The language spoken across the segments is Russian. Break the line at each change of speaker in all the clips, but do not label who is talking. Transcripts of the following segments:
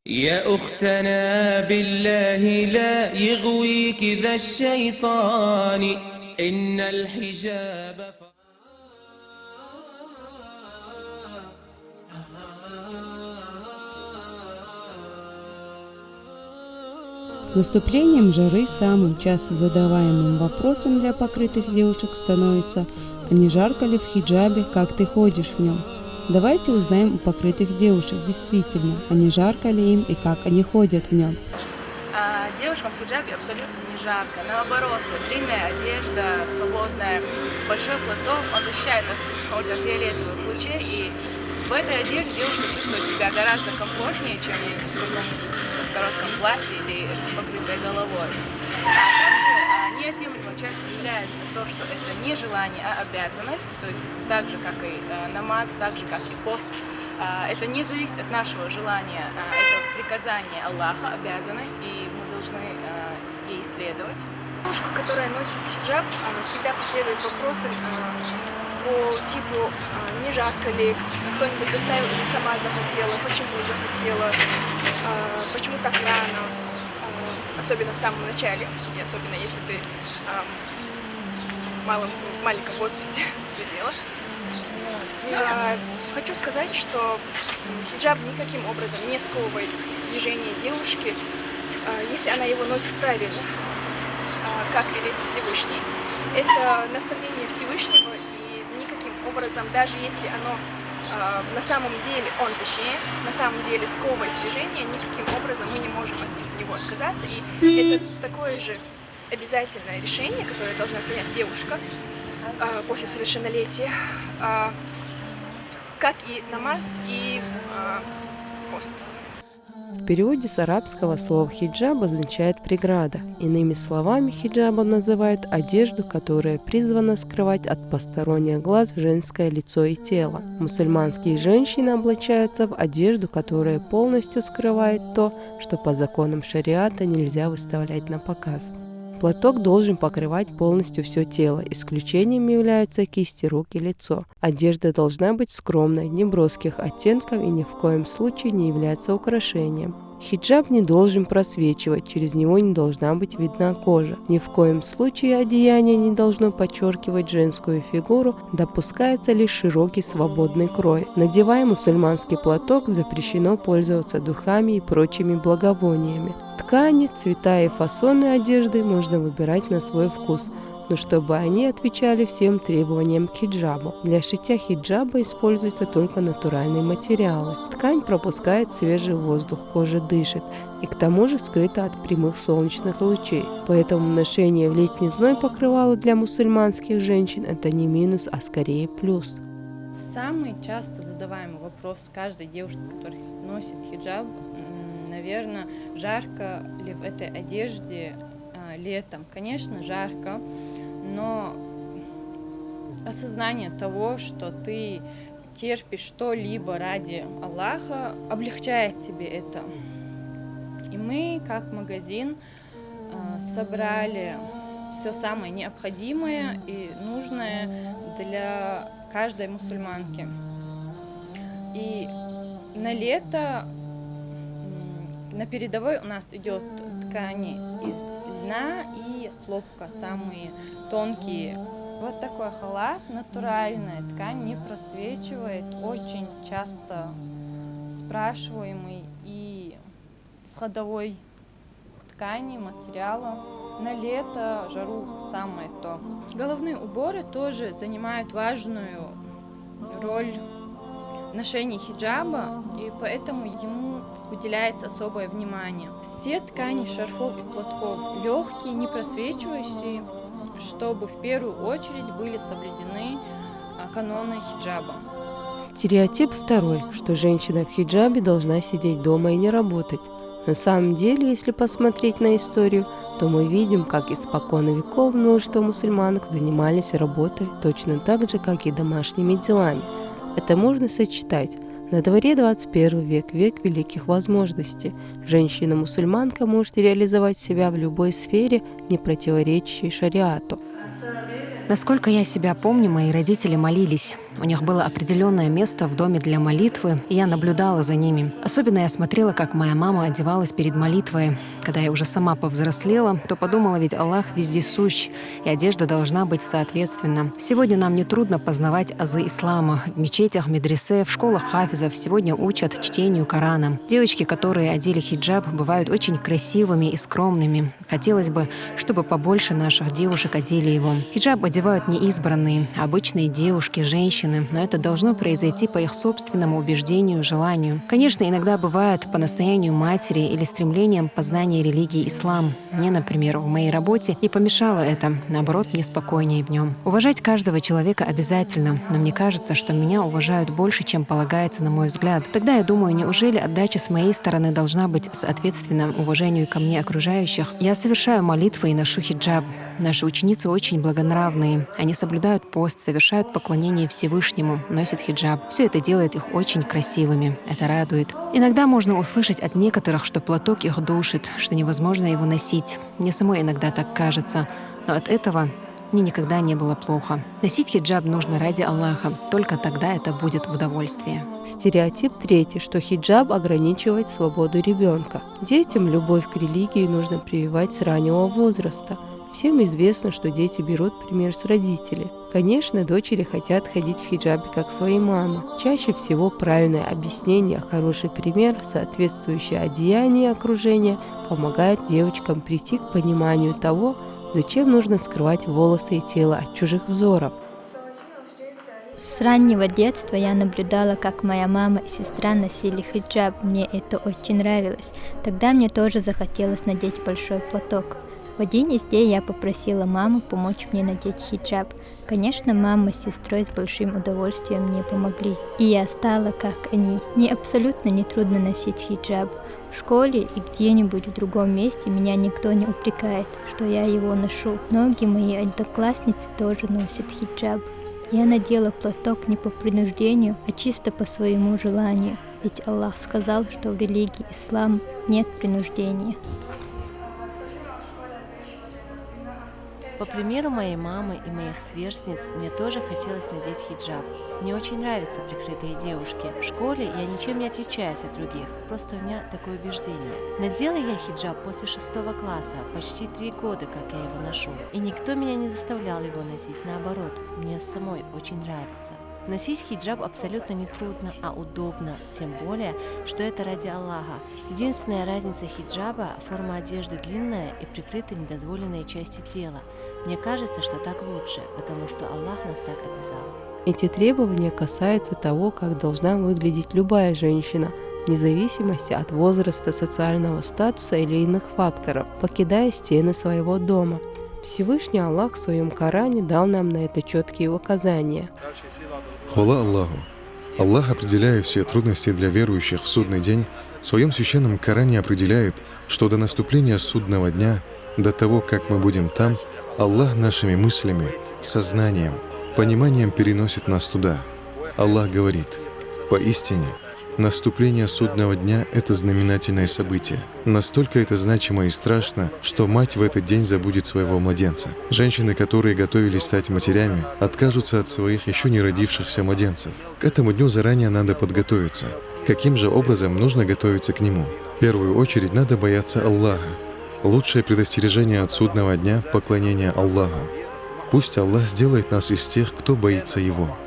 يا أختنا بالله لا يغويك ذا الشيطان إن الحجاب
С наступлением жары самым часто задаваемым вопросом для покрытых девушек становится: а не жарко ли в хиджабе, как ты ходишь в нем? Давайте узнаем у покрытых девушек действительно, а не жарко ли им и как они ходят в нем.
Девушкам в хиджабе абсолютно не жарко. Наоборот, длинная одежда, свободная, большой платок, он защищает от ультрафиолетовых лучей, и в этой одежде девушка чувствует себя гораздо комфортнее, чем в каком-нибудь коротком платье или с покрытой головой. Также неотъемлемой частью является то, что это не желание, а обязанность, то есть так же, как и намаз, так же, как и пост. Это не зависит от нашего желания, это приказание Аллаха, обязанность, и мы должны ей следовать.
Девушка, которая носит хиджаб, всегда преследует вопросы по типу не жарко ли, кто-нибудь заставил или сама захотела, почему захотела, почему так рано, особенно в самом начале, и особенно если ты в маленьком возрасте это дело. Хочу сказать, что хиджаб никаким образом не сковывает движение девушки, если она его носит правильно, как велит Всевышний. Это наставление Всевышнего, и никаким образом, даже если оно на самом деле, на самом деле сковывает движение, никаким образом мы не можем от него отказаться. И это такое же обязательное решение, которое должна принять девушка после совершеннолетия, как и намаз, и пост.
В переводе с арабского слово хиджаб означает преграда. Иными словами, хиджабом называют одежду, которая призвана скрывать от посторонних глаз женское лицо и тело. Мусульманские женщины облачаются в одежду, которая полностью скрывает то, что по законам шариата нельзя выставлять на показ. Платок должен покрывать полностью все тело, исключением являются кисти рук и лицо. Одежда должна быть скромной, неброских оттенков и ни в коем случае не являться украшением. Хиджаб не должен просвечивать, через него не должна быть видна кожа. Ни в коем случае одеяние не должно подчеркивать женскую фигуру, допускается лишь широкий свободный крой. Надевая мусульманский платок, запрещено пользоваться духами и прочими благовониями. Ткани, цвета и фасоны одежды можно выбирать на свой вкус, но чтобы они отвечали всем требованиям к хиджабу. Для шитья хиджаба используются только натуральные материалы. Ткань пропускает свежий воздух, кожа дышит и к тому же скрыта от прямых солнечных лучей. Поэтому ношение в летний зной покрывала для мусульманских женщин – это не минус, а скорее плюс.
Самый часто задаваемый вопрос каждой девушки, которая носит хиджаб, наверное, жарко ли в этой одежде летом. Конечно, жарко, но осознание того, что ты терпишь что-либо ради Аллаха, облегчает тебе это. И мы, как магазин, собрали все самое необходимое и нужное для каждой мусульманки. И на лето на передовой у нас идет ткани из льна и хлопка, самые тонкие. Вот такой халат, натуральная ткань, не просвечивает, очень часто спрашиваемый и с ходовой ткани, материала. На лето, жару самое то. Головные уборы тоже занимают важную роль в ношении хиджаба, и поэтому ему уделяется особое внимание. Все ткани шарфов и платков легкие, не просвечивающие, чтобы в первую очередь были соблюдены каноны хиджаба.
Стереотип второй, что женщина в хиджабе должна сидеть дома и не работать. На самом деле, если посмотреть на историю, то мы видим, как испокон веков множество мусульманок занимались работой точно так же, как и домашними делами. Это можно сочетать. На дворе 21 век, век великих возможностей. Женщина-мусульманка может реализовать себя в любой сфере, не противоречащей шариату.
Насколько я себя помню, мои родители молились: У них было определенное место в доме для молитвы, и я наблюдала за ними. Особенно я смотрела, как моя мама одевалась перед молитвой. Когда я уже сама повзрослела, то подумала, ведь Аллах вездесущ, и одежда должна быть соответственна. Сегодня нам нетрудно познавать азы ислама. В мечетях, медресе, в школах хафизов сегодня учат чтению Корана. Девочки, которые одели хиджаб, бывают очень красивыми и скромными. Хотелось бы, чтобы побольше наших девушек одели его. Хиджаб одевают не избранные, обычные девушки, женщины, но это должно произойти по их собственному убеждению, желанию. Конечно, иногда бывает по настоянию матери или стремлением познания религии ислам. Мне, например, в моей работе не помешало это, наоборот, мне спокойнее в нем. Уважать каждого человека обязательно, но мне кажется, что меня уважают больше, чем полагается, на мой взгляд. Тогда я думаю, неужели отдача с моей стороны должна быть соответственно уважению ко мне окружающих? Я совершаю молитвы и ношу хиджаб. Наши ученицы очень благонравные. Они соблюдают пост, совершают поклонение Всевышнему, носят хиджаб. Все это делает их очень красивыми. Это радует. Иногда можно услышать от некоторых, что платок их душит, что невозможно его носить. Мне самой иногда так кажется. Но от этого мне никогда не было плохо. Носить хиджаб нужно ради Аллаха. Только тогда это будет в удовольствие.
Стереотип третий, что хиджаб ограничивает свободу ребенка. Детям любовь к религии нужно прививать с раннего возраста. Всем известно, что дети берут пример с родителей. Конечно, дочери хотят ходить в хиджабе, как свои мамы. Чаще всего правильное объяснение, хороший пример, соответствующее одеяние окружения помогает девочкам прийти к пониманию того, зачем нужно скрывать волосы и тело от чужих взоров.
С раннего детства я наблюдала, как моя мама и сестра носили хиджаб. Мне это очень нравилось. Тогда мне тоже захотелось надеть большой платок. В один из дней я попросила маму помочь мне надеть хиджаб. Конечно, мама с сестрой с большим удовольствием мне помогли. И я стала как они. Мне абсолютно не трудно носить хиджаб. В школе и где-нибудь в другом месте меня никто не упрекает, что я его ношу. Многие мои одноклассницы тоже носят хиджаб. Я надела платок не по принуждению, а чисто по своему желанию. Ведь Аллах сказал, что в религии ислам нет принуждения.
По примеру моей мамы и моих сверстниц, мне тоже хотелось надеть хиджаб. Мне очень нравятся прикрытые девушки. В школе я ничем не отличаюсь от других, просто у меня такое убеждение. Надела я хиджаб после 6 класса, почти 3 года, как я его ношу. И никто меня не заставлял его носить, наоборот, мне самой очень нравится. Носить хиджаб абсолютно не трудно, а удобно, тем более, что это ради Аллаха. Единственная разница хиджаба – форма одежды длинная и прикрыты недозволенные части тела. Мне кажется, что так лучше, потому что Аллах нас так обязал.
Эти требования касаются того, как должна выглядеть любая женщина, вне зависимости от возраста, социального статуса или иных факторов, покидая стены своего дома. Всевышний Аллах в своем Коране дал нам на это четкие указания.
Хвала Аллаху! Аллах, определяя все трудности для верующих в судный день, в своем священном Коране определяет, что до наступления судного дня, до того, как мы будем там, Аллах нашими мыслями, сознанием, пониманием переносит нас туда. Аллах говорит: поистине, наступление судного дня – это знаменательное событие. Настолько это значимо и страшно, что мать в этот день забудет своего младенца. Женщины, которые готовились стать матерями, откажутся от своих еще не родившихся младенцев. К этому дню заранее надо подготовиться. Каким же образом нужно готовиться к нему? В первую очередь надо бояться Аллаха. Лучшее предостережение от судного дня – поклонение Аллаху. Пусть Аллах сделает нас из тех, кто боится Его.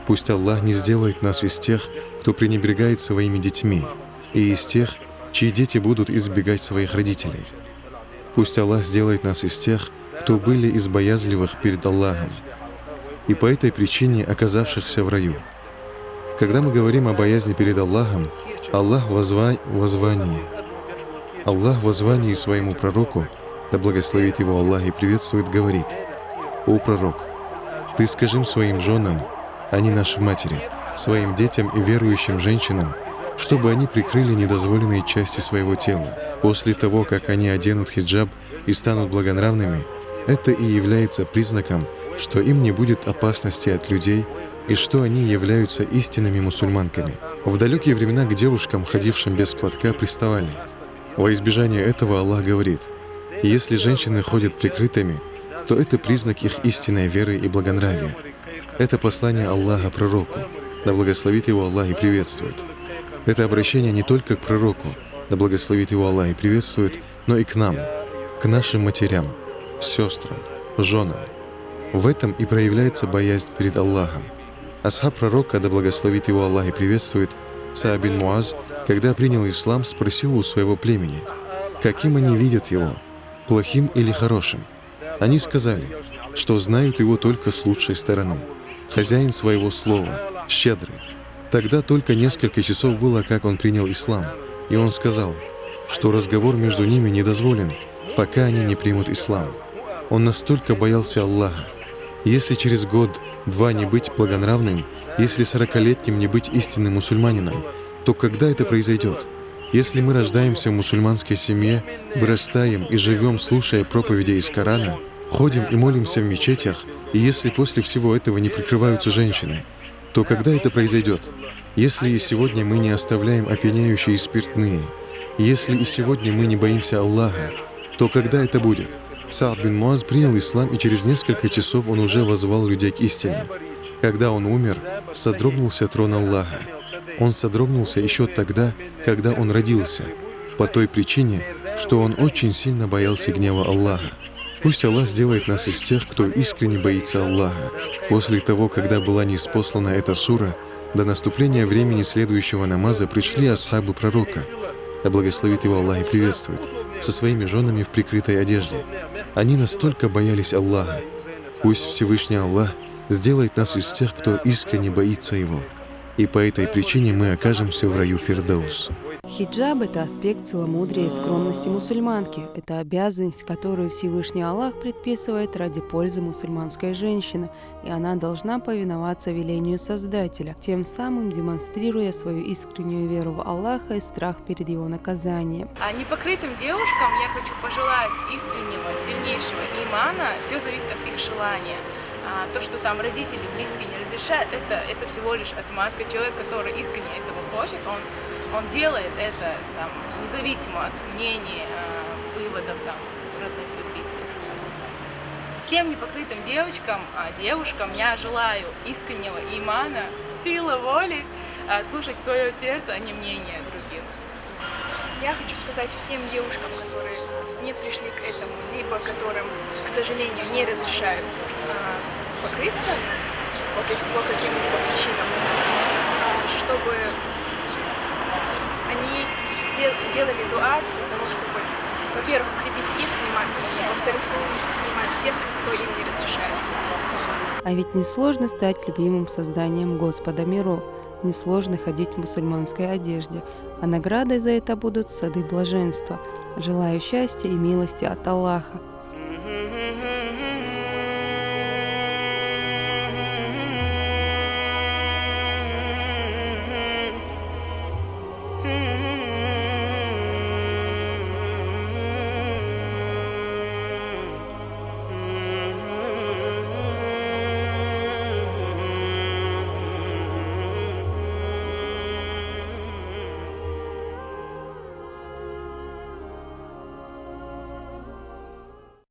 Пусть Аллах не сделает нас из тех, кто пренебрегает своими детьми, и из тех, чьи дети будут избегать своих родителей. Пусть Аллах сделает нас из тех, кто были из боязливых перед Аллахом, и по этой причине оказавшихся в раю. Когда мы говорим о боязни перед Аллахом, Аллах в воззвании. Аллах в воззвании своему пророку, да благословит его Аллах и приветствует, говорит: «О пророк, ты скажи своим женам, они наши матери, своим детям и верующим женщинам, чтобы они прикрыли недозволенные части своего тела. После того, как они оденут хиджаб и станут благонравными, это и является признаком, что им не будет опасности от людей и что они являются истинными мусульманками». В далекие времена к девушкам, ходившим без платка, приставали. Во избежание этого Аллах говорит: если женщины ходят прикрытыми, то это признак их истинной веры и благонравия. Это послание Аллаха пророку, да благословит его Аллах и приветствует. Это обращение не только к пророку, да благословит его Аллах и приветствует, но и к нам, к нашим матерям, сестрам, женам. В этом и проявляется боязнь перед Аллахом. Асхаб пророка, да благословит его Аллах и приветствует, Саад бин Муаз, когда принял ислам, спросил у своего племени, каким они видят его, плохим или хорошим. Они сказали, что знают его только с лучшей стороны, хозяин своего слова, щедрый. Тогда только несколько часов было, как он принял ислам, и он сказал, что разговор между ними не дозволен, пока они не примут ислам. Он настолько боялся Аллаха. Если через год-два не быть благонравным, если 40-летним не быть истинным мусульманином, то когда это произойдет? Если мы рождаемся в мусульманской семье, вырастаем и живем, слушая проповеди из Корана, ходим и молимся в мечетях, и если после всего этого не прикрываются женщины, то когда это произойдет? Если и сегодня мы не оставляем опьяняющие спиртные, если и сегодня мы не боимся Аллаха, то когда это будет? Саад бин Муаз принял ислам, и через несколько часов он уже воззвал людей к истине. Когда он умер, содрогнулся трон Аллаха. Он содрогнулся еще тогда, когда он родился, по той причине, что он очень сильно боялся гнева Аллаха. Пусть Аллах сделает нас из тех, кто искренне боится Аллаха. После того, когда была ниспослана эта сура, до наступления времени следующего намаза пришли асхабы пророка, да благословит его Аллах и приветствует, со своими женами в прикрытой одежде. Они настолько боялись Аллаха. Пусть Всевышний Аллах сделает нас из тех, кто искренне боится Его. И по этой причине мы окажемся в раю Фирдаус.
Хиджаб – это аспект целомудрия и скромности мусульманки. Это обязанность, которую Всевышний Аллах предписывает ради пользы мусульманской женщины, и она должна повиноваться велению Создателя, тем самым демонстрируя свою искреннюю веру в Аллаха и страх перед Его наказанием.
А непокрытым девушкам я хочу пожелать искреннего, сильнейшего имана. Все зависит от их желания. То, что там родители, близкие не разрешают, это всего лишь отмазка. Человек, который искренне этого хочет, он делает это там, независимо от мнений, выводов там, родных и близких. Всем непокрытым девушкам я желаю искреннего имана, силы воли, слушать свое сердце, а не мнение других.
Я хочу сказать всем девушкам, которые не пришли к этому, либо которым, к сожалению, не разрешают покрыться по каким-либо причинам, чтобы они делали дуа для того, чтобы, во-первых, укрепить их иман, и, во-вторых, укрепить иман тех, кто им не разрешает.
А ведь несложно стать любимым созданием Господа миров, несложно ходить в мусульманской одежде, а наградой за это будут сады блаженства. Желаю счастья и милости от Аллаха.